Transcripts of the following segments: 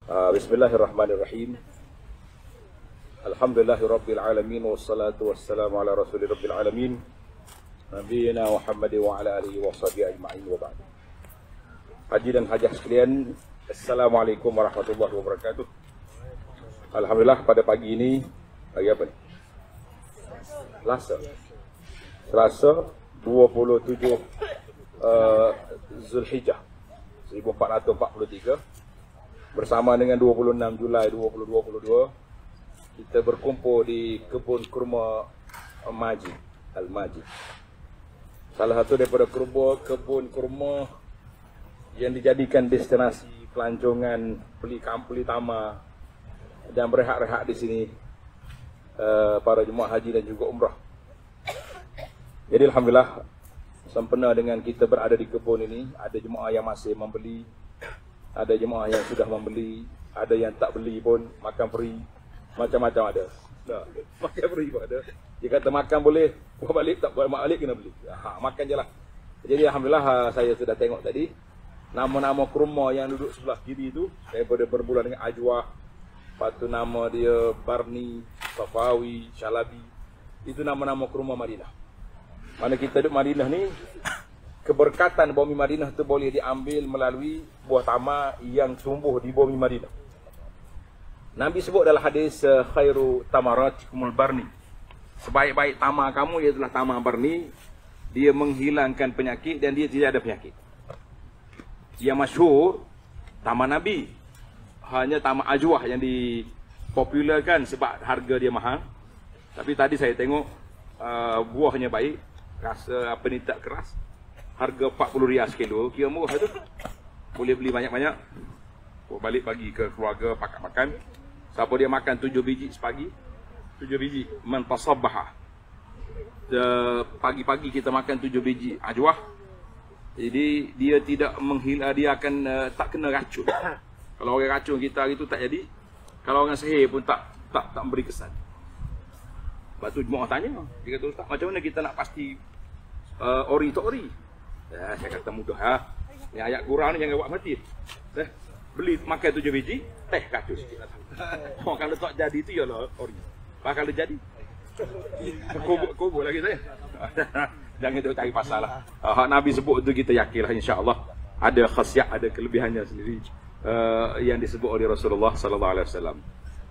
Bismillahirrahmanirrahim. Alhamdulillahirabbil alamin wassalatu wassalamu ala rasulirabbil alamin nabiyina Muhammad wa ala alihi washabihi ajma'in wa ba'd. Haji dan hajah sekalian, Assalamualaikum warahmatullahi wabarakatuh. Alhamdulillah pada pagi ini hari apa ni? Selasa 27 Zulhijjah 1443 bersama dengan 26 Julai 2022 kita berkumpul di kebun kurma Majid Al-Majid. Salah satu daripada kebun kurma yang dijadikan destinasi pelancongan, beli tamar dan berehat-rehat di sini para jemaah haji dan juga umrah. Jadi alhamdulillah sempena dengan kita berada di kebun ini, ada jemaah yang masih membeli, ada jemaah yang sudah membeli, ada yang tak beli pun, makan free, macam-macam ada. Makan free pun ada. Dia kata makan boleh, buat balik tak buat balik kena beli. Makan je lah. Jadi alhamdulillah saya sudah tengok tadi nama-nama kurma yang duduk sebelah kiri tu daripada bermula dengan Ajwah, lepas tu nama dia Barni, Safawi, Shalabi. Itu nama-nama kurma Madinah. Mana kita duduk Madinah ni, keberkatan bumi Madinah tu boleh diambil melalui buah tamar yang tumbuh di bumi Madinah. Nabi sebut dalam hadis khairu tamaratikumul barni. Sebaik-baik tamar kamu ialah tamar barni. Dia menghilangkan penyakit dan dia tidak ada penyakit. Yang masyhur tamar Nabi. Hanya tamar Ajwah yang dipopularkan sebab harga dia mahal. Tapi tadi saya tengok buahnya baik, rasa apa ni tak keras. Harga RM40 sekilo, kira murah tu. Boleh beli banyak-banyak. Balik bagi ke keluarga, pakat makan. Siapa dia makan 7 biji sepagi, 7 biji man tasabbaha. Pagi-pagi kita makan 7 biji Ajwah. Jadi dia tidak menghilang, dia akan tak kena racun. Kalau orang racun kita hari tu tak jadi. Kalau orang sihir pun tak memberi kesan. Lepas tu jemaah tanya, dia kata ustaz, macam mana kita nak pasti ori tak ori? Saya kata mudah ha. Ni ayat Quran ni jangan buat mati. Beli makan 7 biji, teh kacau sikit. Kalau tak jadi tu ialah ori. Kalau jadi kubur lagi saya. Jangan tu cari pasal lah. Nabi sebut tu kita yakinlah insya-Allah ada khasiat, ada kelebihannya sendiri yang disebut oleh Rasulullah sallallahu alaihi wasallam.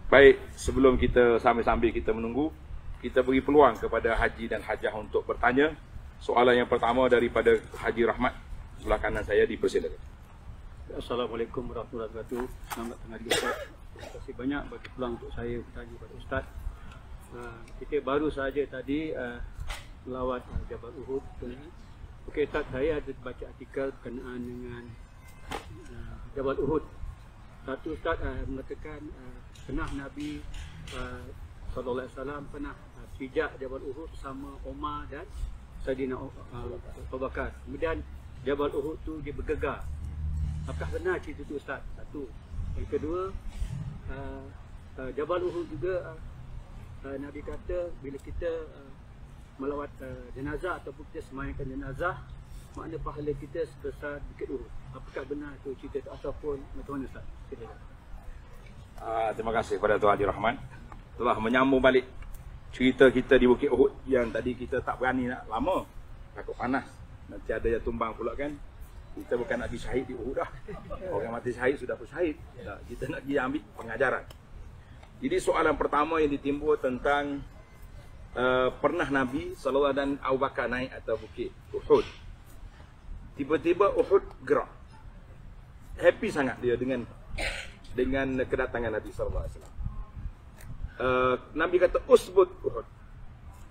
Baik, sebelum kita sambil kita menunggu, kita beri peluang kepada haji dan hajah untuk bertanya. Soalan yang pertama daripada Haji Rahmat, sebelah kanan saya, dipersilakan. Assalamualaikum warahmatullahi wabarakatuh. Selamat tengah hari Ustaz. Terima kasih banyak bagi peluang untuk saya bertanya kepada Ustaz. Kita baru saja tadi melawat Jabal Uhud. Okey Ustaz, saya ada baca artikel berkenaan dengan Jabal Uhud. Satu Ustaz mengatakan pernah Nabi sallallahu alaihi wasallam pernah pijak Jabal Uhud bersama Umar dan Saidina Abu Bakar. Kemudian Jabal Uhud tu dia bergegar. Apakah benar cerita itu Ustaz? Satu. Yang kedua, Jabal Uhud juga Nabi kata bila kita melawat jenazah ataupun kita semayangkan jenazah, makna pahala kita sebesar Bukit Uhud. Apakah benar itu cerita itu ataupun macam mana Ustaz? Terima kasih kepada Tuan Haji Rahman telah menyambung balik cerita kita di Bukit Uhud yang tadi kita tak berani nak lama, takut panas, nanti ada yang tumbang pula kan. Kita bukan nak pergi syahid di Uhud dah. Orang mati syahid sudah pun syahid. Kita nak pergi ambil pengajaran. Jadi soalan pertama yang ditimbul tentang pernah Nabi SAW dan Abu Bakar naik atas Bukit Uhud. Tiba-tiba Uhud gerak. Happy sangat dia dengan kedatangan Nabi SAW. Nabi kata usbut Uhud,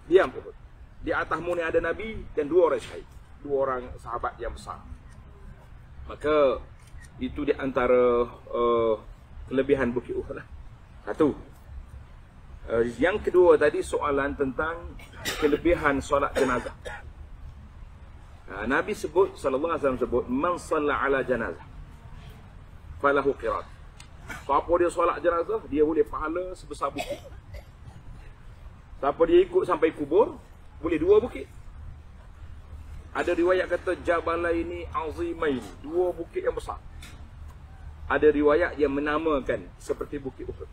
diam Uhud. Di atasmu ni ada Nabi dan 2 orang syahid, 2 orang sahabat yang besar. Maka itu di antara kelebihan Bukit Uhud lah. Satu. Yang kedua tadi soalan tentang kelebihan solat jenazah. Nabi sebut sallallahu alaihi wasallam sebut man shalla ala janazah falahu qirat. Siapa dia solat jenazah, dia boleh pahala sebesar bukit. Siapa dia ikut sampai kubur, boleh 2 bukit. Ada riwayat kata Jabalaini azimain, 2 bukit yang besar. ada riwayat yang menamakan seperti Bukit Uhud.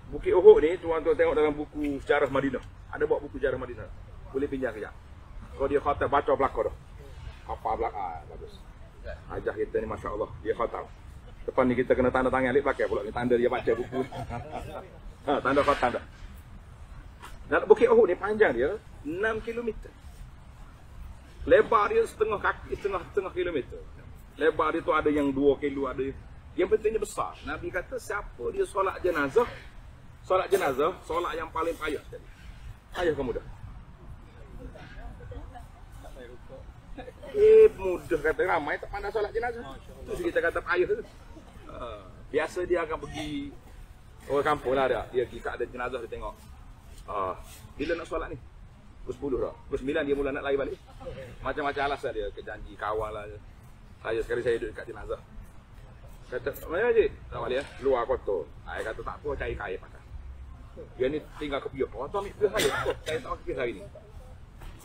Bukit Uhud ni tuan-tuan tengok dalam buku sejarah Madinah. Ada buat buku sejarah Madinah. Boleh pinjam kejap. Kalau dia khatam baca belakang dah. Apa belakang? Bagus. Ajah kita ni masya-Allah dia khatam. Depan ni kita kena tanda tangan lik pakai pula ni tanda dia baca buku. Tanda khatam dah. Dan Bukit Uhud ni panjang dia 6 km. Lebar dia setengah kilometer. Lebar dia tu ada yang 2 kilo, ada yang pentingnya besar. Nabi kata siapa dia solat jenazah, solat yang paling payah sekali. Payah ke mudah? Mudah kata ramai tak pandai solat jenazah. Tu kita kata payah tu. Biasa dia akan pergi orang kampung lah dia pergi kat ada jenazah dia tengok. Bila nak solat ni? Pukul 10 dah. Pukul 9 dia mula nak lari balik. Macam-macam alasan dia, kejanji kawan lah. Sekali saya duduk kat jenazah. Kata, mana cik? Tak balik luar kotor. Saya kata tak apa, cari kain pakai. Dia ni tinggal ke piok. Orang tu ambil piok saya. Saya tak pakai hari ni.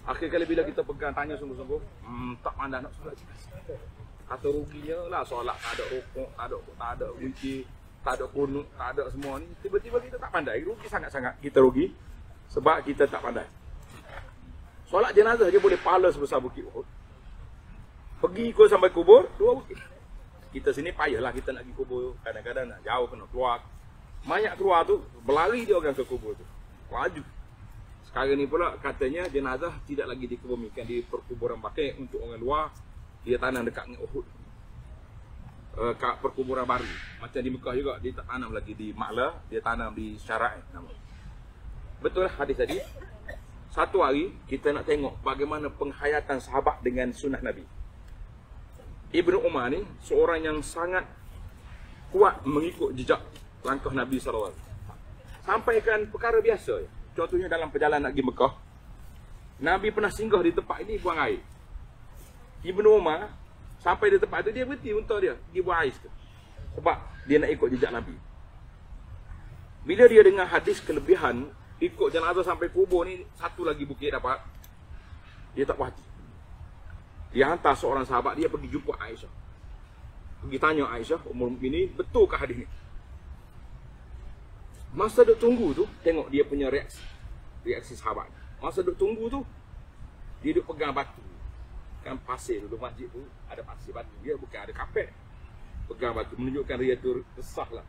Akhir kali bila kita pegang tanya sungguh-sungguh, tak pandai nak solat jenazah. Kata ruginya lah solat tak ada rokok, tak ada wujud, tak ada kunut, tak ada semua ni. Tiba-tiba kita tak pandai. Rugi sangat-sangat kita rugi. Sebab kita tak pandai. Solat jenazah dia boleh pahala sebesar Bukit Uhud. Pergi ikut sampai kubur, 2 bukit. Kita sini payahlah kita nak pergi kubur. Kadang-kadang nak jauh kena keluar. Mayat keluar tu, berlari dia orang ke kubur tu. Laju. Sekarang ni pula katanya jenazah tidak lagi dikebumikan di perkuburan Baqi' untuk orang luar. Dia tanam dekat dengan Uhud. Kat perkuburan baru. Macam di Mekah juga, dia tak tanam lagi di Ma'la, dia tanam di Syara'i. Betul hadis tadi. Satu hari kita nak tengok bagaimana penghayatan sahabat dengan sunnah Nabi. Ibnu Umar ni seorang yang sangat kuat mengikut jejak langkah Nabi SAW. Sampaikan perkara biasa. Contohnya dalam perjalanan nak pergi Mekah, Nabi pernah singgah di tempat ini buang air. Ibnu Umar sampai di tempat itu dia berhenti unta dia pergi buang air sikit. Sebab dia nak ikut jejak Nabi. Bila dia dengar hadis kelebihan ikut jenazah sampai kubur ni, satu lagi bukit dapat, dia tak puas hati. Dia hantar seorang sahabat dia pergi jumpa Aisyah. Pergi tanya Aisyah, Ummul Mukminin, betulkah hadis ni? Masa duk tunggu tu, tengok dia punya reaksi sahabat. Masa duk tunggu tu, dia duk pegang batu. Kan pasir dulu masjid tu, ada pasir batu. Dia bukan ada kapet. Pegang batu, menunjukkan dia tu resah lah.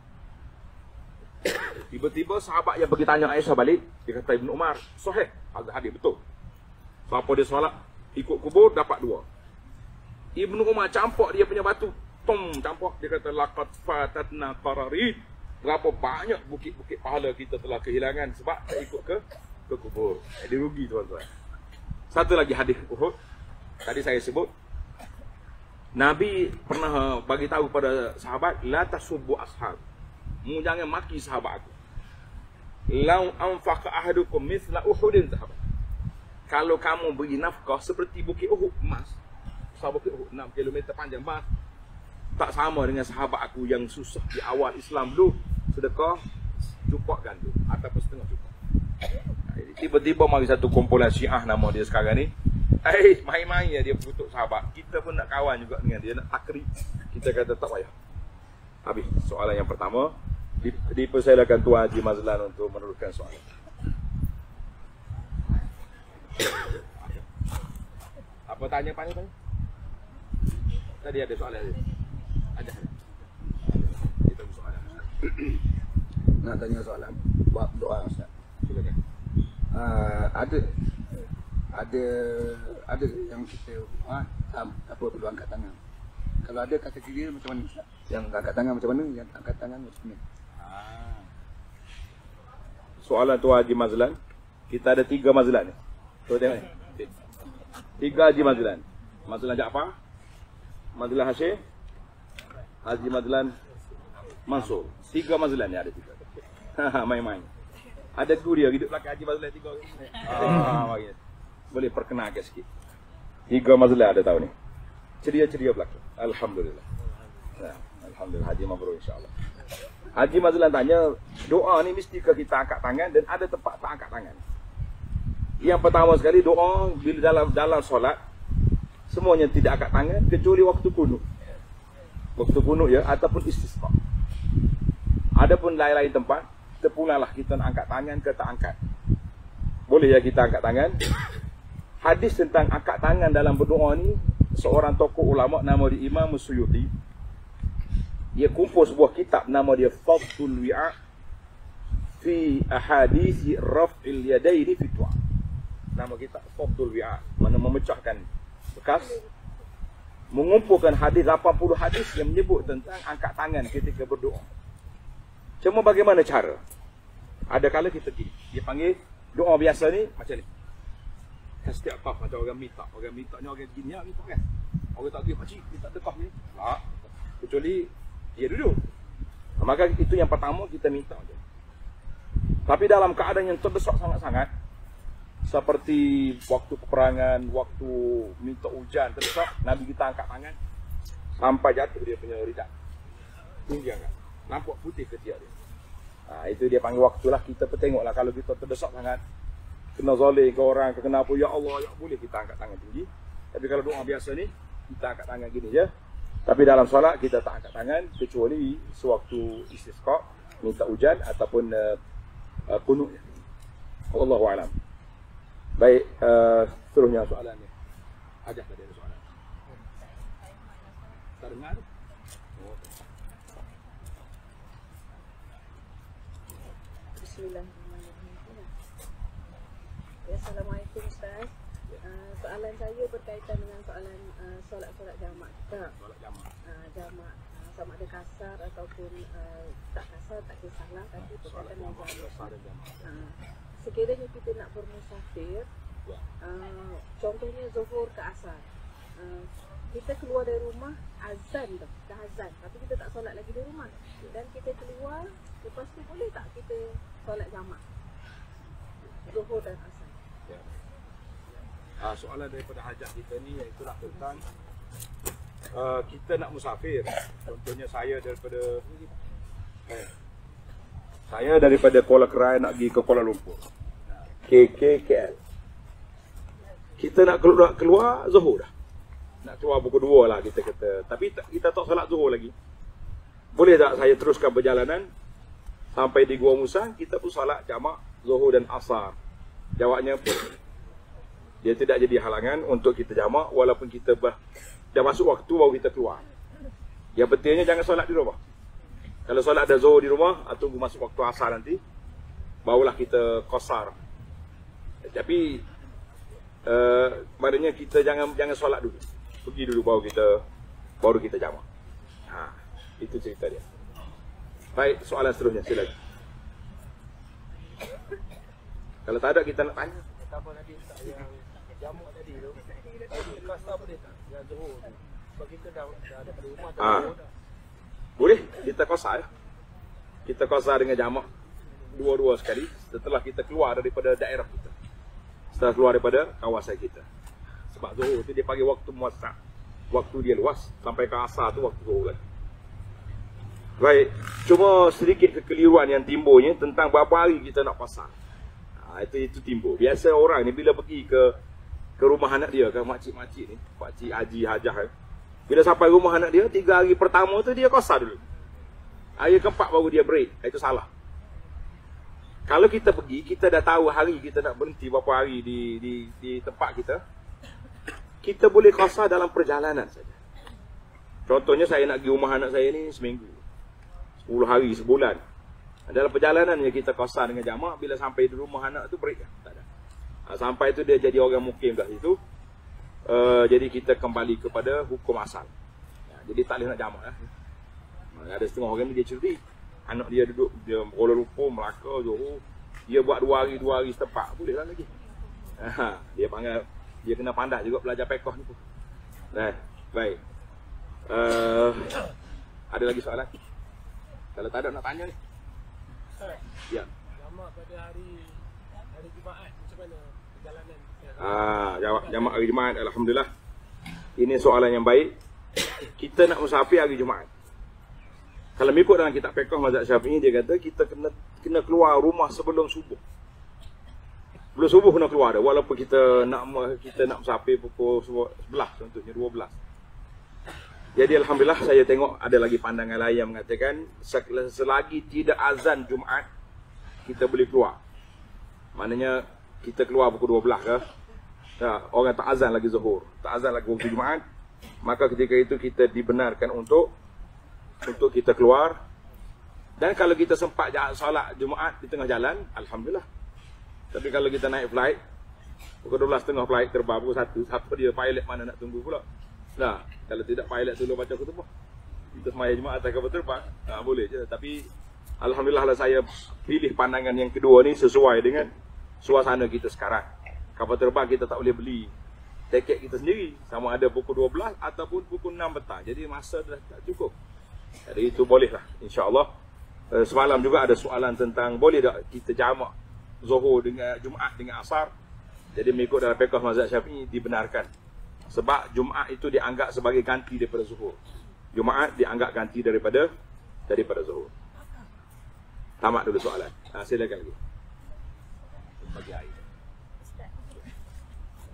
Tiba-tiba sahabat yang pergi tanya Aisyah balik, dia kata Ibnu Umar, sahih, hadis betul. Siapa dia solat, ikut kubur, dapat 2. Ibnu Umar campak dia punya batu, campak, dia kata laqad fatatna qararid. Berapa banyak bukit-bukit pahala kita telah kehilangan sebab tak ikut ke kubur. Jadi rugi tuan-tuan. Satu lagi hadis Uhud. Tadi saya sebut Nabi pernah bagi tahu pada sahabat, la tasubbu ashab. Jangan maki sahabat aku. Lau anfaqa ahadukum mithla Uhudin sahabat. Kalau kamu beri nafkah seperti Bukit Uhud emas. Sahabat Bukit Uhud 6 km panjang emas. Tak sama dengan sahabat aku yang susah di awal Islam dulu. Sedekah cukup gandu ataupun setengah cukup. Tiba-tiba mari satu kumpulan Syiah nama dia sekarang ni. Main-main dia kutuk sahabat. Kita pun nak kawan juga dengan dia, nak takrib. Kita kata tak payah. Habis soalan yang pertama. Dipersilakan Tuan Haji Mazlan untuk meneruskan soalan. Apa tanya Pak? Tadi ada soalan dia. Ada. Kita soalan. Nak tanya soalan, buat doa Ustaz. Silakan. Ada yang kita apa perlu angkat tangan. Kalau ada kategori macam mana Ustaz? Yang angkat tangan macam mana, yang tak angkat tangan macam mana? Soalan Tuan Haji Mazlan. Kita ada 3 Mazlan ni. Tuan tengok ni. 3 Haji Mazlan. Mazlan Jaafar, Mazlan Hashim, Haji Mazlan Mansur. 3 Mazlan ni ada 3. Main-main. Ada guru dia hidup belakang Haji Mazlan 3 orang. Mari. Boleh perkenalkan sikit. 3 Mazlan ada tahun ni. Ceria-ceria belakang. Alhamdulillah. Alhamdulillah, Haji mabrur insya-Allah. Haji Mazlan tanya, doa ni mesti ke kita angkat tangan dan ada tempat tak angkat tangan. Yang pertama sekali doa bila dalam solat semuanya tidak angkat tangan kecuali waktu kunut. Waktu kunut ya, ataupun istisqa. Adapun lain-lain tempat, terpulanglah kita nak angkat tangan ke tak angkat. Boleh ya kita angkat tangan. Hadis tentang angkat tangan dalam berdoa ni, seorang tokoh ulama nama dia Imam Suyuti. Dia kumpul sebuah kitab nama dia Fadlul Wi'a fi ahadisi raf'il yadaini fi du'a. Nama kitab Fadlul Wi'a, mana memecahkan bekas, mengumpulkan hadis 80 hadis yang menyebut tentang angkat tangan ketika berdoa. Cuma bagaimana cara? Ada kala kita gini, dia panggil doa biasa ni macam ni. Setiap kaf macam orang minta ni orang gini minta kan. Orang tak dia pakcik minta dekah ni. Tak. Kecuali dia duduk. Maka itu yang pertama kita minta je. Tapi dalam keadaan yang terdesak sangat-sangat, seperti waktu peperangan, waktu minta hujan terdesak, Nabi kita angkat tangan sampai jatuh dia punya ridak. Tinggi angkat. Nampak putih ketiak dia. Itu dia panggil waktulah. Kita pun tengoklah kalau kita terdesak sangat, kena zalim ke orang, kena apa, ya Allah, ya boleh kita angkat tangan tinggi. Tapi kalau doa biasa ni, kita angkat tangan gini je. Tapi dalam solat kita tak angkat tangan kecuali sewaktu istisqa, minta hujan ataupun kunut. Wallahu a'lam. Baik, seterusnya soalan ni. Ajak tadi ada soalan. Tak dengar? Bismillahirrahmanirrahim. Assalamualaikum Ustaz. Soalan saya berkaitan dengan soalan solat-solat jamak kita. Solat jamak. Jamak sama ada kasar ataupun tak kasar tak kisahlah, tapi berkaitan dengan jamak. Sekiranya kita nak bermusafir, contohnya zuhur ke asar, kita keluar dari rumah azan dah azan, tapi kita tak solat lagi di rumah dan kita keluar, lepas tu boleh tak kita solat jamak zuhur dan asar? Soalan daripada hajat kita ni iaitulah tentang kita nak musafir. Contohnya saya daripada Kuala Kerai nak pergi ke Kuala Lumpur, KL. Kita nak keluar zuhur dah, nak keluar pukul 2 lah kita kata, tapi kita tak solat zuhur lagi. Boleh tak saya teruskan perjalanan sampai di Gua Musang, kita pun solat jamak zuhur dan asar? Jawabnya boleh. Dia tidak jadi halangan untuk kita jamak walaupun kita dah masuk waktu baru kita keluar. Yang pentingnya jangan solat di rumah. Kalau solat ada zuhur di rumah, tunggu masuk waktu asar nanti, barulah kita qasar. Tapi maknanya kita jangan solat dulu. Pergi dulu baru kita jamak. Itu cerita dia. Baik, soalan seterusnya silakan. Kalau tak ada kita nak tanya. Apa tadi Ustaz yang jamak tadi tu, kasar boleh tak? Yang zuhur tu. Sebab kita dah ada pada rumah zuhur dah. Boleh, kita qasar. Kita qasar dengan jamak dua-dua sekali setelah kita keluar daripada daerah kita. Setelah keluar daripada kawasan kita. Sebab zuhur tu dia panggil waktu muwassa'. Waktu dia luas, sampai ke asar tu waktu zuhur lagi. Baik, cuma sedikit kekeliruan yang timbulnya tentang berapa hari kita nak qasar. Itu timbul. Biasa orang ni bila pergi ke rumah anak dia, ke makcik-makcik ni, pakcik, haji, hajah, bila sampai rumah anak dia, 3 hari pertama tu dia qasar dulu. Hari keempat baru dia break. Itu salah. Kalau kita pergi, kita dah tahu hari kita nak berhenti berapa hari di tempat kita, kita boleh qasar dalam perjalanan saja. Contohnya saya nak pergi rumah anak saya ni seminggu, 10 hari, sebulan. Dalam perjalanan yang kita qasar dengan jamak, bila sampai di rumah anak tu break. Tak ada. Sampai tu dia jadi orang mukim dah situ. Jadi kita kembali kepada hukum asal. Jadi tak boleh nak jamak lah. Ada setengah orang ni dia curi. Anak dia duduk dia Kuala Lumpur, Melaka, Johor. Dia buat 2 hari setempat. Boleh lah lagi. Dia panggil, dia kena pandai juga belajar pekoh ni pun. Baik. Ada lagi soalan? Kalau tak ada nak tanya ni. Ya. Jamak pada hari Jumaat macam mana perjalanan? Jawab jamak hari Jumaat, alhamdulillah. Ini soalan yang baik. Kita nak musafir hari Jumaat. Kalau mengikut dalam kitab fiqh mazhab Syafi'i, dia kata kita kena keluar rumah sebelum subuh. Sebelum subuh kena keluar dah, walaupun kita nak musafir pukul 11 contohnya 12. Jadi alhamdulillah saya tengok ada lagi pandangan lain yang mengatakan selagi tidak azan Jumaat kita boleh keluar. Maknanya kita keluar pukul 12 ke. Orang tak azan lagi Zuhur, tak azan lagi waktu Jumaat, maka ketika itu kita dibenarkan untuk kita keluar. Dan kalau kita sempat solat Jumaat di tengah jalan, alhamdulillah. Tapi kalau kita naik flight pukul 12.30 flight terbang pukul 1, siapa dia pilot mana nak tunggu pula? Nah, kalau tidak pilot dulu baca khutbah, kita semaya Jumaat atas kapal terbang, boleh je. Tapi alhamdulillah lah saya pilih pandangan yang kedua ni sesuai dengan suasana kita sekarang. Kapal terbang kita tak boleh beli tiket kita sendiri, sama ada pukul 12 ataupun pukul 6 petang. Jadi masa dah tak cukup. Jadi itu bolehlah, insya-Allah. Semalam juga ada soalan tentang boleh tak kita jamak Zuhur dengan Jumaat dengan Asar. Jadi mengikut dalam fiqh mazhab Syafi'i dibenarkan. Sebab Jumaat itu dianggap sebagai ganti daripada Zuhur. Jumaat dianggap ganti daripada Zuhur. Tamat dulu soalan. Silakan lagi. Bagi air.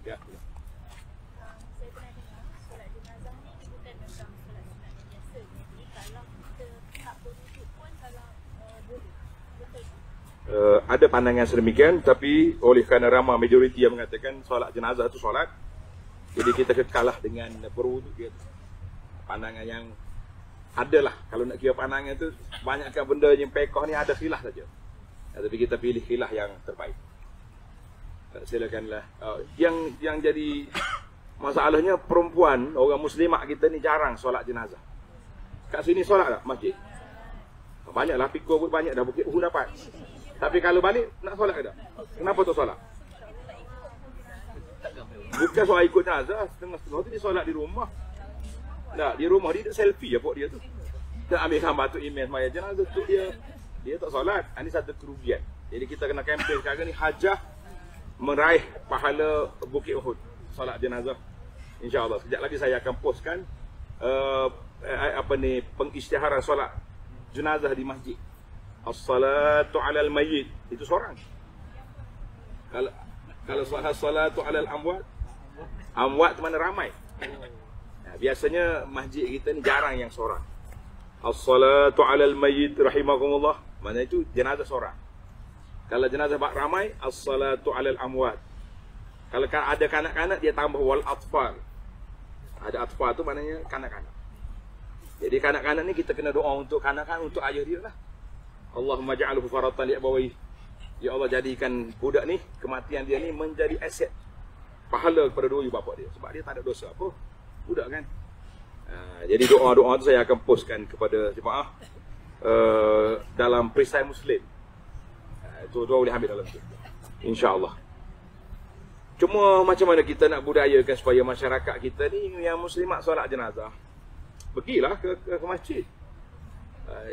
Ya. Saya pernah dengar solat jenazah ni bukan macam solat sunat biasa. Jadi kalau kita tak berwuduk pun kalau boleh. Betul tak? Ada pandangan sedemikian, tapi oleh kerana ramai majoriti yang mengatakan solat jenazah itu solat, jadi kita kekalah dengan berwuduk dia. Pandangan yang adalah, kalau nak kira pandangan tu banyakkan benda yang pekoh ni ada khilaf saja. Tapi kita pilih khilaf yang terbaik. Silakanlah. Yang jadi masalahnya perempuan, orang muslimat kita ni jarang solat jenazah. Kat sini solat tak masjid? Banyaklah, pikul pun banyak dah, Bukit Uhud dapat. Tapi kalau balik nak solat ke tak? Kenapa tak solat? Bukan soal ikut jenazah, setengah-setengah tu dia solat di rumah. Tak, di rumah dia selfie apa dia tu. Dia ambil gambar tu email maya jenazah tu dia tak solat. Ini satu kerugian. Jadi kita kena kempen sekarang ni hajah meraih pahala Bukit Uhud solat jenazah. Insya-Allah sekejap lagi saya akan postkan pengisytiharan solat jenazah di masjid. As-salatu 'alal mayyit itu seorang. Kalau salatu 'alal amwat mana ramai. Biasanya masjid kita ni jarang yang seorang. As-salatu 'alal mayyit rahimakumullah, mana itu jenazah seorang. Kalau jenazah ramai, as-salatu 'alal amwat. Kalau ada kanak-kanak dia tambah wal atfal. Ada atfal tu maknanya kanak-kanak. Jadi kanak-kanak ni kita kena doa untuk kanak-kanak, untuk ayah dia lah. Allahumma ja'alhu faratan li abawayhi. Ya Allah, jadikan budak ni, kematian dia ni menjadi aset, pahala kepada dua ibu bapa dia. Sebab dia tak ada dosa apa, budak kan. Jadi doa-doa tu saya akan postkan kepada jemaah dalam perisai Muslim. Itu doa boleh ambil dalam tu, insya-Allah. Cuma macam mana kita nak budayakan supaya masyarakat kita ni yang muslimat solat jenazah, pergilah ke masjid.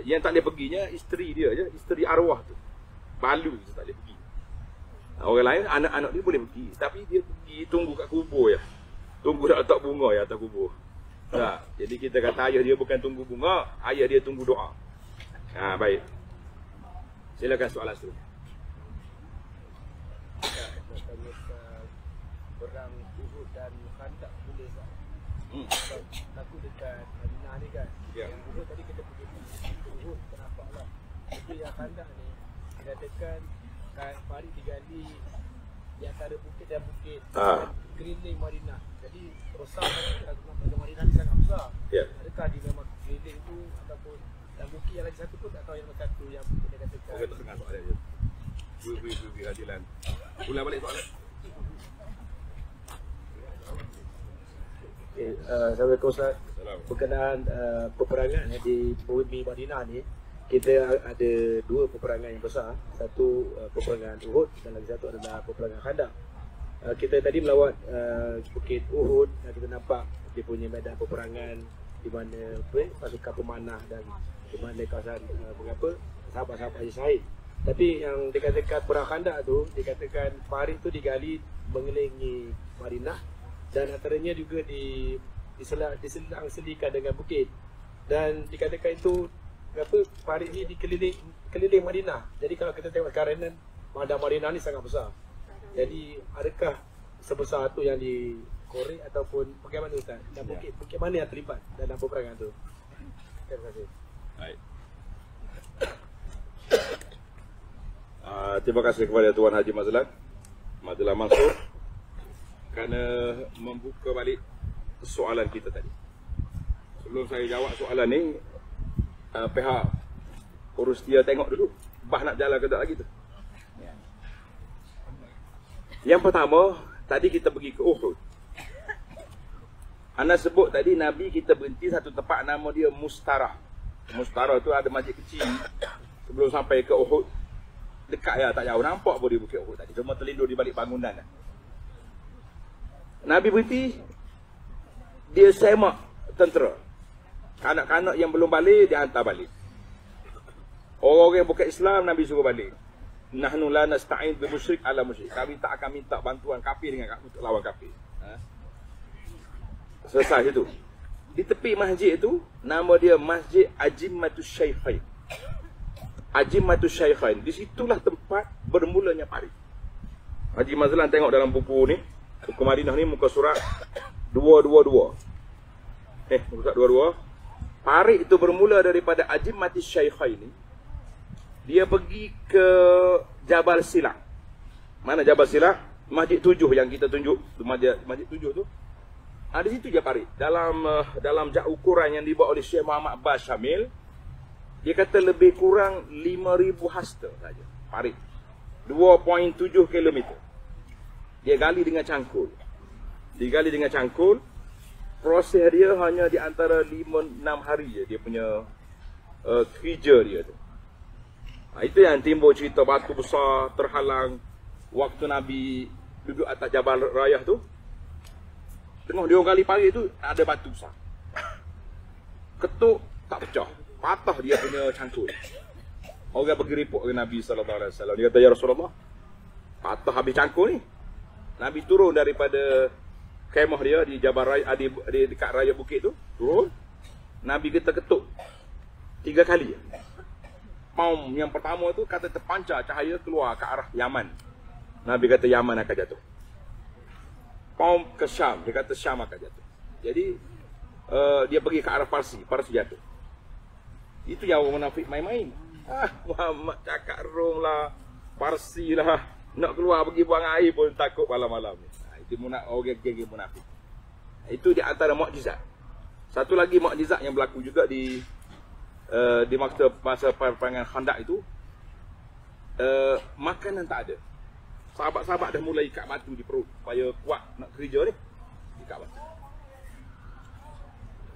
Yang tak boleh perginya isteri dia je, isteri arwah tu. Balu je tak boleh pergi. Orang lain, anak-anak dia boleh pergi, tapi dia pergi tunggu kat kubur ya. Tunggu nak letak bunga ya atas kubur. Jadi kita kata ayah dia bukan tunggu bunga, ayah dia tunggu doa. Baik. Silakan soalan seterusnya. Perang Uhud dan Khandaq boleh tak? Takut dekat Madinah ni kan. Yang Uhud tadi kita pergi Uhud, kenampaklah. Itu yang Khandaq ni dikatakan Farid digali di antara bukit dan bukit keliling Madinah. Jadi rosak pada Madinah ni sangat besar. Adakah dia memang keliling tu ataupun dan bukit yang lagi satu pun tak tahu yang nomor satu yang dia katakan. Okey, tak dengar soalan dia. Beri hadilan. Ulang balik soalan. Assalamualaikum Ustaz. Berkenaan peperangan di bumi Madinah ni, kita ada dua peperangan yang besar. Satu peperangan Uhud dan lagi satu adalah peperangan Khandaq. Kita tadi melawat Bukit Uhud dan kita nampak dia punya medan peperangan di mana pasukan pemanah dan di mana kawasan sahabat-sahabat Haji Sa'id. Tapi yang dikatakan perang Khandaq tu, dikatakan Farid tu digali mengelilingi Madinah dan antaranya juga diselang-selikan dengan bukit. Dan dikatakan itu Farid ni keliling Madinah. Jadi kalau kita tengok sekarang Madinah ni sangat besar. Jadi adakah sebesar itu yang korek ataupun bagaimana Ustaz? Dan bukit mana yang terlibat dalam peperangan tu? Terima kasih. Baik. Terima kasih kepada Tuan Haji Mazlan Mansur kerana membuka balik soalan kita tadi. Sebelum saya jawab soalan ni, pihak urus dia tengok dulu bah nak jalan ke tak lagi tu. Yang pertama, tadi kita pergi ke Uhud. Anda sebut tadi Nabi kita berhenti satu tempat nama dia Mustarah. Mustarah tu ada masjid kecil sebelum sampai ke Uhud. Dekat ya, tak jauh, nampak pun di Bukit Uhud tadi. Cuma terlindur di balik bangunan. Nabi berhenti, dia semak tentera. Kanak-kanak yang belum balik, dia hantar balik. Orang-orang yang bukan Islam, Nabi suruh balik. Nahnu la nasta'in bil musyrik ala musyrik. Kami tak akan minta bantuan kafir dengan kafir untuk lawan kafir. Selesai itu. Di tepi masjid itu, nama dia Masjid Ajimmatus Syaikhain. Ajimmatus Syaikhain. Di situlah tempat bermulanya parit. Haji Mazlan tengok dalam buku ni, buku Madinah ni, muka surat 222. Muka surat 22. Parit itu bermula daripada Ajimmatus Syaikhain ni. Dia pergi ke Jabal Silah. Mana Jabal Silah? Masjid 7 yang kita tunjuk. Masjid 7 tu. Di situ je parit. Dalam ukuran yang dibuat oleh Syekh Muhammad Bas Syamil, dia kata lebih kurang 5,000 hasta saja parit. 2.7 km. Dia gali dengan cangkul. Digali dengan cangkul. Proses dia hanya di antara 5-6 hari je dia punya kerja dia tu. Itu yang timbul cerita batu besar terhalang waktu Nabi duduk atas Jabal Rayah tu. Tengok dia orang gali parit tu ada batu besar. Ketuk tak pecah. Patah dia punya cangkul. Orang pergi report ke Nabi SAW. Dia kata, ya Rasulullah, patah habis cangkul ni. Nabi turun daripada kemah dia di Jabal Raya, di dekat raya bukit tu. Turun. Nabi kita ketuk 3 kali. Paum yang pertama tu kata terpancar cahaya keluar ke arah Yaman. Nabi kata Yaman akan jatuh. Paum ke Syam. Dia kata Syam akan jatuh. Jadi dia pergi ke arah Parsi jatuh. Itu yang orang munafik main-main. Muhammad cakap Rom lah, Parsi lah, nak keluar pergi buang air pun takut malam-malam ni. Itu orang geng munafik. Itu di antara mukjizat. Satu lagi mukjizat yang berlaku juga di masa perperangan Khandaq itu, makanan tak ada. Sahabat-sahabat dah mulai ikat batu di perut supaya kuat nak kerja ni. Ikat batu.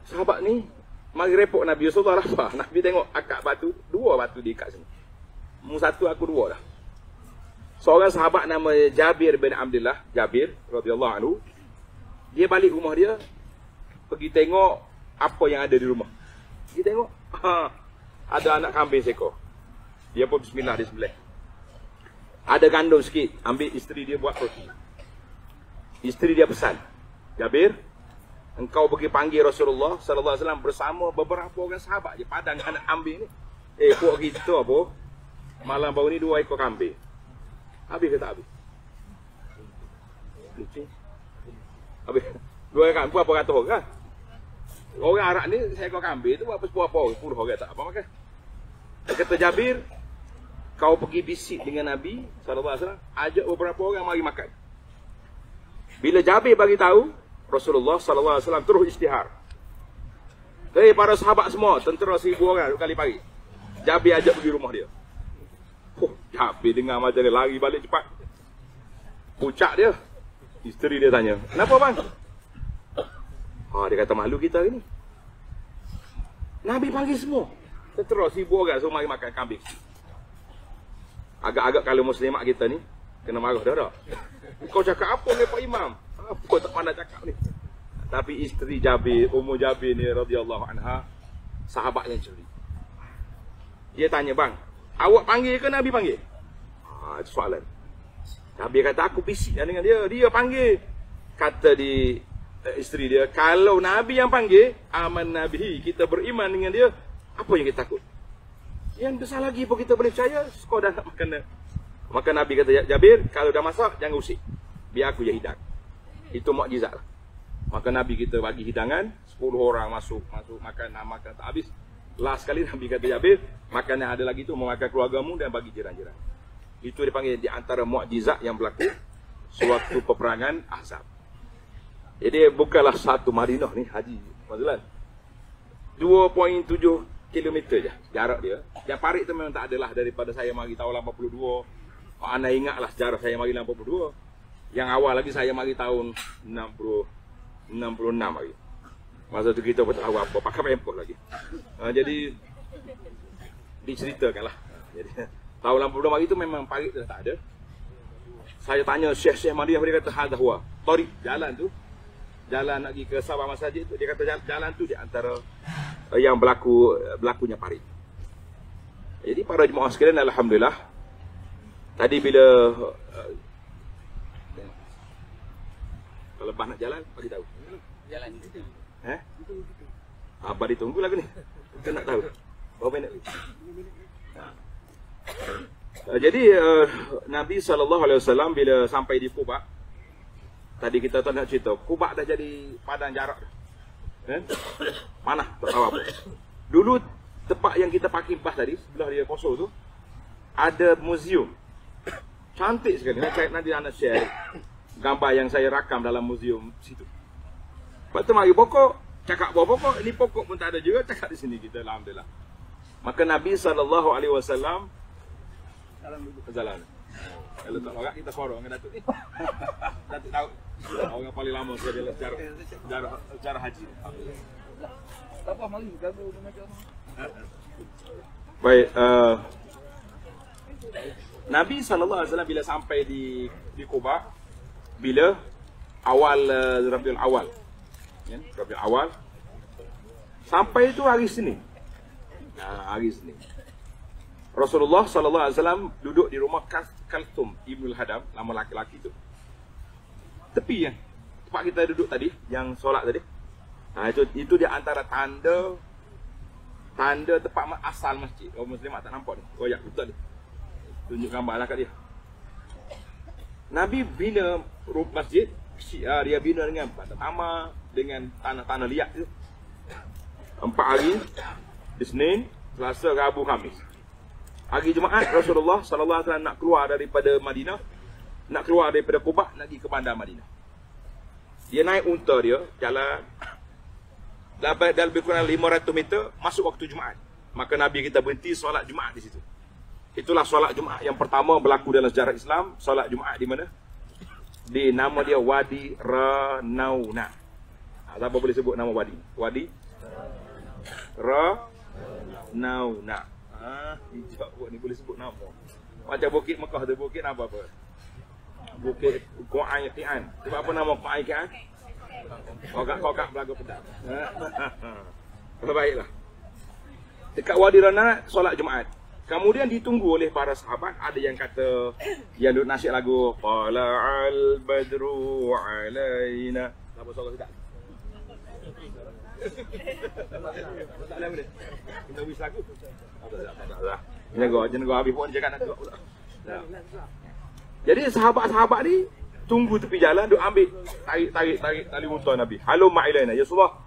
Sahabat ni mari report Nabi Rasulullah apa? Nabi tengok akak batu, 2 batu diikat sini. Mu 1 aku 2 dah. Seorang sahabat nama Jabir bin Abdullah, Jabir radhiyallahu anhu, dia balik rumah dia, pergi tengok apa yang ada di rumah. Dia tengok, ada anak kambing seekor. Dia pun bismillah dia sembelih. Ada gandum sikit, ambil isteri dia buat roti. Isteri dia pesan, Jabir, engkau pergi panggil Rasulullah sallallahu alaihi wasallam bersama beberapa orang sahabat je padang anak kambing ni. Pok kita apa? Malam baru ni 2 ekor kambing. Habis ke tak habis? Habis. 2 ekor kambing apa ratus orang? Orang Arab ni seekor kambing tu berapa 10 orang, 10 orang tak apa makan. Dia kata Jabir, kau pergi bisik dengan Nabi sallallahu alaihi wasallam, ajak beberapa orang mari makan. Bila Jabir bagi tahu, Rasulullah sallallahu alaihi wasallam terus isytihar. Para sahabat semua, tentera 1,000 orang kali pagi. Jabir ajak pergi rumah dia. Jabir dengar macam dia lari balik cepat. Pucak dia. Isteri dia tanya, "Kenapa bang?" Dia kata malu kita hari ni. Nabi panggil semua. Tentera 1,000 orang semua mari makan kambing. Agak-agak kalau muslimat kita ni kena marah dah. Kau cakap apa ni Pak Imam? Apa tak pandai cakap ni. Tapi isteri Jabir, Ummu Jabir ni radhiyallahu anha, sahabat yang cerdik. Dia tanya, "Bang, awak panggil ke Nabi panggil?" Itu soalan. Jabir kata, "Aku bisik dengan dia. Dia panggil." Kata isteri dia, "Kalau Nabi yang panggil, aman Nabi, kita beriman dengan dia, apa yang kita takut? Yang besar lagi pun kita boleh percaya, kau dah nak makan." Maka Nabi kata, "Jabir, kalau dah masak, jangan usik. Biar aku je hidang." Itu mukjizat lah. Maka Nabi kita bagi hidangan, 10 orang masuk makan tak habis. Last kali Nabi kata Jabir, makan yang ada lagi tu memakan keluargamu dan bagi jiran-jiran. Itu dipanggil di antara mukjizat yang berlaku sewaktu peperangan Ahzab. Jadi bukanlah satu Madinah ni Haji Fazlan. 2.7 km je jarak dia. Yang parit tu memang tak adalah daripada saya mari tahun 82. Anda ingatlah sejarah saya mari 82. Yang awal lagi saya mari tahun 66 lagi. Masa tu kita pun tak tahu apa, pakai handphone lagi. Jadi diceritakanlah. Jadi tahun 82 mari tu memang parit dah tak ada. Saya tanya Syekh Madinah, dia kata hadha huwa tariq, jalan tu. Jalan nak pergi ke Sabah Masjid tu, dia kata jalan tu di antara yang berlakunya parit. Jadi para jemaah sekalian, alhamdulillah. Tadi bila kalau lepas nak jalan, bagi tahu. Jalan. Abah ditunggu lagu ni. Kita nak tahu. Berapa minit lagi? Jadi Nabi SAW bila sampai di Quba, tadi kita tak nak cerita, Quba dah jadi padang jarak dah. Mana? Tak tahu apa. Dulu tempat yang kita parking bas tadi, sebelah dia kosong tu, ada muzium. Cantik sekali. Nanti anda share gambar yang saya rakam dalam muzium situ. Lepas tu mari pokok, cakap buah pokok, ini pokok pun tak ada juga, cakap di sini kita, alhamdulillah. Maka Nabi SAW berjalan. Kalau tak lorak kita sorok dengan Datuk ni. Datuk tahu orang paling lama sekali dalam sejarah haji. Tak apa, mari gaduh dengan Baik, Nabi SAW bila sampai di Quba, bila awal Rabiul Awal, ya, Rabiul Awal, sampai itu hari Senin. Hari Senin. Rasulullah SAW duduk di rumah Kalthum Ibnul Hadam, nama laki-laki itu. Tepi yang tempat kita duduk tadi, yang solat tadi. Itu di antara tanda tempat asal masjid. Orang Muslim tak nampak ni. Koyak betul ni. Tunjuk gambarlah kat dia. Nabi bina masjid, dia bina dengan batu tama, dengan tanah-tanah liat tu. 4 hari, Isnin, Selasa, Rabu, Khamis. Hari Jumaat Rasulullah SAW nak keluar daripada Madinah, nak keluar daripada Quba, nak pergi ke bandar Madinah. Dia naik unta dia, jalan dah lebih kurang 500 meter, masuk waktu Jumaat. Maka Nabi kita berhenti solat Jumaat di situ. Itulah solat Jumaat yang pertama berlaku dalam sejarah Islam. Solat Jumaat di mana? Di nama dia Wadi Ranauna. Siapa boleh sebut nama wadi? Wadi Ranauna. Hijab buat ni boleh sebut nama. Macam Bukit Mekah tu, bukit apa? Bukit Qu'ai Qi'an. Sebab apa nama Qu'ai Qi'an? Kokak belaga pedang. Baiklah. Dekat Wadi Rana solat Jumaat. Kemudian ditunggu oleh para sahabat. Ada yang kata, yang duk nasyid lagu Tala'al badru alaina. Apa solat tidak? Tak boleh boleh. Kita wis lagu. Tak. Jangan habis pun cakap nak juga pula. Jadi sahabat-sahabat ni tunggu tepi jalan, duk ambil tarik tali unta Nabi. Halo ma'ilaina, ya Rasulullah.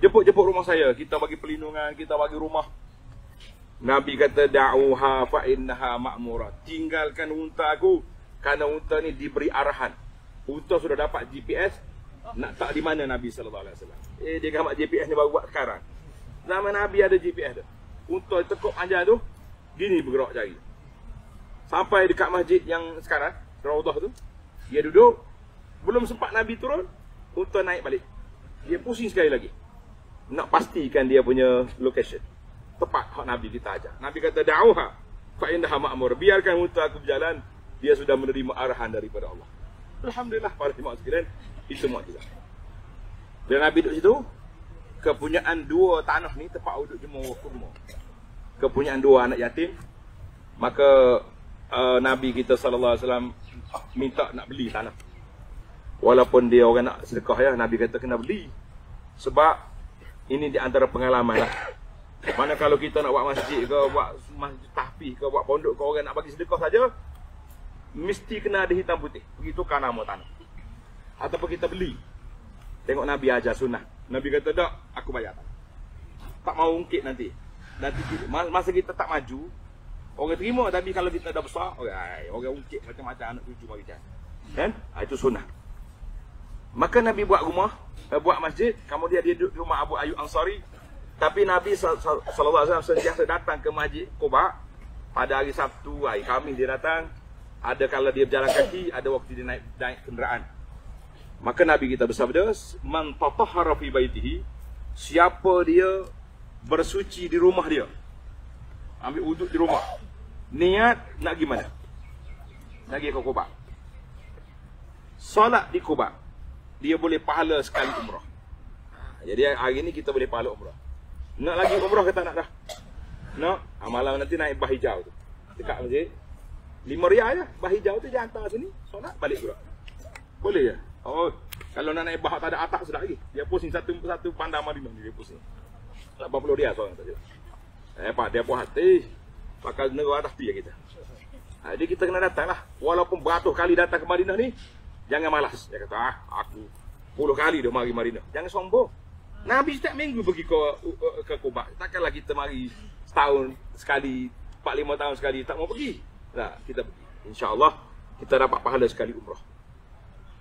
Jemput rumah saya, kita bagi perlindungan, kita bagi rumah. Nabi kata da'uha fa innaha ma'murah. Tinggalkan unta aku kerana unta ni diberi arahan. Unta sudah dapat GPS, nak tak di mana Nabi sallallahu alaihi wasallam. Dia gambar GPS ni baru buat sekarang. Zaman Nabi ada GPS dah. Unta tekuk panjang tu, gini bergerak jari. Sampai dekat masjid yang sekarang, Raudhah tu, dia duduk, belum sempat Nabi turun, unta naik balik. Dia pusing sekali lagi. Nak pastikan dia punya location. Tepat hak Nabi kita ajar. Nabi kata da'uha fa innaha ma'mur. Biarkan unta aku berjalan, dia sudah menerima arahan daripada Allah. Alhamdulillah para jemaah sekalian, itu mukjizat. Bila Nabi duduk situ, kepunyaan 2 tanah ni tempat duduk jemaah kurma. Kepunyaan 2 anak yatim. Maka Nabi kita sallallahu alaihi wasallam minta nak beli tanah. Walaupun dia orang nak sedekah ya, Nabi kata kena beli. Sebab ini di antara pengalaman lah. Mana kalau kita nak buat masjid ke, buat masjid tahfiz ke, buat pondok ke, orang nak bagi sedekah saja, mesti kena ada hitam putih. Begitu kan nama tanah. Ataupun kita beli. Tengok Nabi ajar sunnah. Nabi kata, tak, aku bayar. Tak mau ungkit nanti. Masa kita tak maju, orang terima, tapi kalau kita dah besar, orang ungkit macam-macam anak cucu mari kan. Kan? Itu sunnah. Maka Nabi buat rumah, buat masjid, kemudian dia duduk di rumah Abu Ayyub Ansari. Tapi Nabi SAW sentiasa datang ke Masjid Quba pada hari Sabtu, hari Khamis dia datang. Ada kala dia berjalan kaki, ada waktu dia naik kenderaan. Maka Nabi kita bersabda, man tatahhara fi baitihi, siapa dia bersuci di rumah dia, ambil wuduk di rumah, niat nak pergi mana? Nak pergi ke Quba. Solat di Quba, dia boleh pahala sekali umrah. Jadi hari ni kita boleh pahala umrah. Nak lagi umrah ke tak nak dah? Nak? Malam nanti naik bah hijau tu, dekat masjid. 5 riyal je, bah hijau tu dia hantar sini, solat balik pula. Boleh je. Oh, kalau nak naik bah tak ada atap sudah lagi. Dia pusing satu pandang Madinah ni dia pusing. 80 riyal seorang tak je. Pak dia puas hati. Pakai negara atas tu je kita. Jadi kita kena datang lah. Walaupun beratus kali datang ke Madinah ni, jangan malas. Dia kata, aku 10 kali dah mari Madinah. Jangan sombong. Nabi setiap minggu pergi ke Quba. Takkanlah kita mari setahun sekali, 4-5 tahun sekali tak mau pergi. Nah, kita pergi. InsyaAllah kita dapat pahala sekali umrah.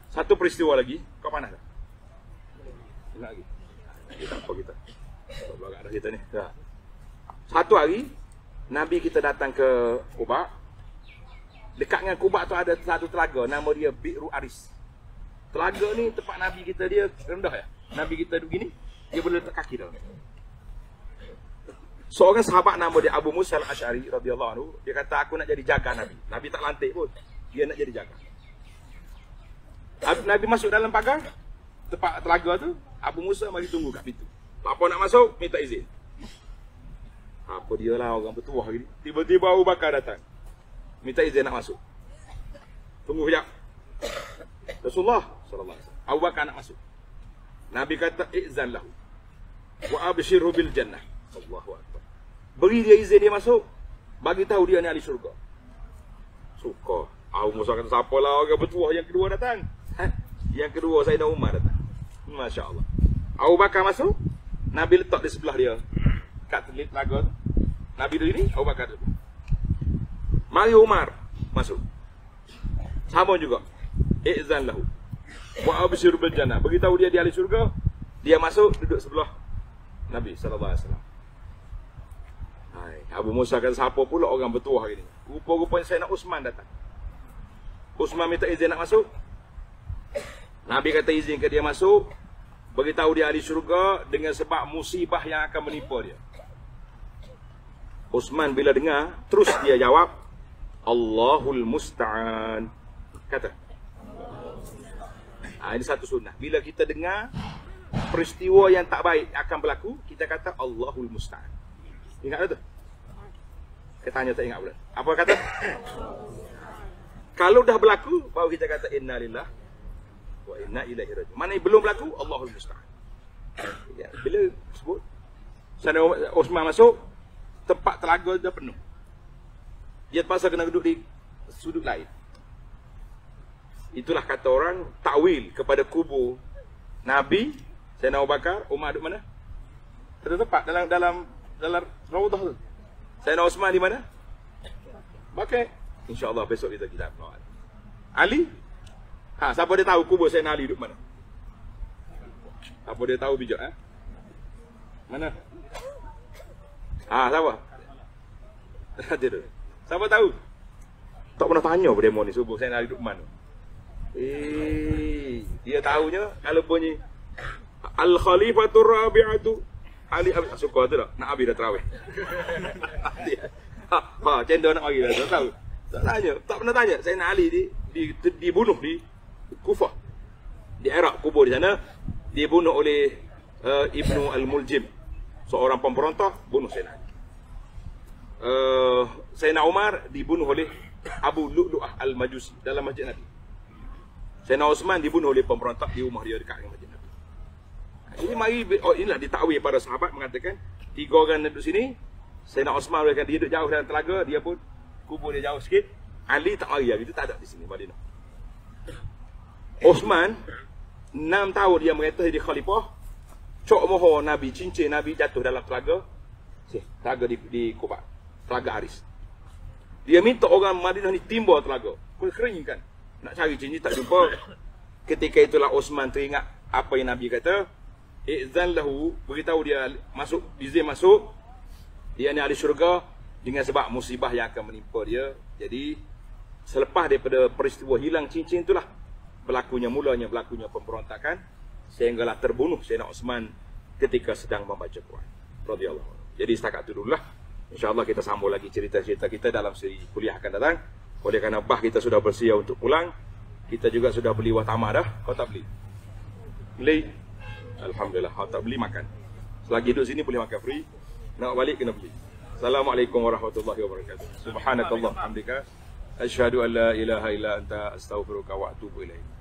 Satu peristiwa lagi. Kau panas tak? Nak lagi? Kita apa kita? Belakang dah kita ni. Nah. Satu hari Nabi kita datang ke Quba. Dekat dengan Quba tu ada satu telaga, nama dia Bi'ru Aris. Telaga ni tempat Nabi kita dia rendah ya. Nabi kita duduk gini, dia boleh letak kaki dalam. Seorang sahabat nama dia Abu Musa al-Asy'ari radhiyallahu anhu, dia kata aku nak jadi jaga Nabi. Nabi tak lantik pun, dia nak jadi jaga. Nabi masuk dalam pagar tempat telaga tu, Abu Musa mari tunggu kat pintu. Tak apa nak masuk, minta izin. Apa dia lah orang bertuah gini. Tiba-tiba Abu Bakar datang. Minta izin nak masuk. Tunggu sekejap. Rasulullah sallallahu alaihi wasallam. Abu Bakar nak masuk. Nabi kata izan lahu wa abshirhu bil jannah. Allahu akbar. Beri dia izin dia masuk. Bagi tahu dia ni ahli syurga. Suka. Abu Musa kata siapalah orang bertuah yang kedua datang. Yang kedua Sayyidina Umar datang. Masya-Allah. Abu Bakar masuk. Nabi letak di sebelah dia. Kat telit telaga tu. Nabi duduk ni, Abu Bakar duduk. Mari Umar masuk. Sama juga. Izan lahu wa abshir bil jannah. Beritahu dia ahli syurga. Dia masuk duduk sebelah Nabi sallallahu alaihi wasallam. Hai, Abu Musa kata siapa pula orang bertuah hari ni? Rupa-rupanya Sayyidina Uthman datang. Uthman minta izin nak masuk. Nabi kata izin ke dia masuk. Beritahu dia ahli syurga dengan sebab musibah yang akan menimpa dia. Uthman bila dengar, terus dia jawab, Allahul Musta'an. Kata. Ini satu sunnah. Bila kita dengar peristiwa yang tak baik akan berlaku, kita kata Allahul Musta'an. Ingat tu? Kita tanya tak ingat pula. Apa kata? Kalau dah berlaku, baru kita kata Inna lillah wa inna ilaihi raji'un. Mana belum berlaku, Allahul Musta'an. Ya, bila sebut Sayyidina Uthman masuk, tempat telaga dah penuh. Dia terpaksa kena duduk di sudut lain. Itulah kata orang takwil kepada kubur Nabi, Sayyidina Abu Bakar, Umar duduk mana? Ada tempat dalam raudhah tu. Sayyidina Uthman di mana? Bakar. InsyaAllah besok kita melawat. Ali? Siapa dia tahu kubur Sayyidina Ali duduk mana? Siapa dia tahu bijak Mana? Siapa? Dia tu. Siapa tahu? Tak pernah tanya pada demo ni subuh Sayyidina Ali duduk mana. Dia tahunya kalau bunyi Al-Khalifatur Rabi'atu Ali Abi suka tu tak? Nak Abi dah tarawih. Cendol nak bagi dah tahu. Tak tanya, tak pernah tanya. Sayyidina Ali dibunuh di Kufah. Di Iraq, kubur di sana dibunuh oleh Ibnu Al-Muljim. Seorang pemberontak bunuh Sayyidina Ali. Sayyidina Umar dibunuh oleh Abu Lu'lu'ah Al-Majusi dalam Masjid Nabi. Sayyidina Uthman dibunuh oleh pemberontak di rumah dia dekat dengan Masjid Nabi. Ini mari inilah ditakwil para sahabat mengatakan 3 orang duduk sini. Sayyidina Uthman dia duduk jauh dalam telaga, dia pun kubur dia jauh sikit. Ali tak mari hari itu tak ada di sini Madinah. Uthman 6 tahun dia merintah jadi khalifah. Cok mohon Nabi, cincin Nabi jatuh dalam telaga. Telaga di Kuba. Telaga Aris. Dia minta orang Madinah ni timba telaga. Keringkan. Nak cari cincin tak jumpa. Ketika itulah Osman teringat apa yang Nabi kata. I'zan lahu, beritahu dia masuk, izin masuk. Dia ni ahli syurga dengan sebab musibah yang akan menimpa dia. Jadi selepas daripada peristiwa hilang cincin itulah mulanya berlakunya pemberontakan sehinggalah terbunuh Sayyidina Osman ketika sedang membaca Quran. Radhiyallahu anhu. Jadi setakat itu dululah. InsyaAllah kita sambung lagi cerita-cerita kita dalam siri kuliah akan datang. Oleh kerana bah kita sudah bersedia untuk pulang. Kita juga sudah beli watamah dah. Kau tak beli? Beli? Alhamdulillah. Kau tak beli makan. Selagi duduk sini boleh makan free. Nak balik kena beli. Assalamualaikum warahmatullahi wabarakatuh. Subhanakallah hamdika. Asyhadu an la ilaha illa anta astaghfiruka wa atubu ilaik.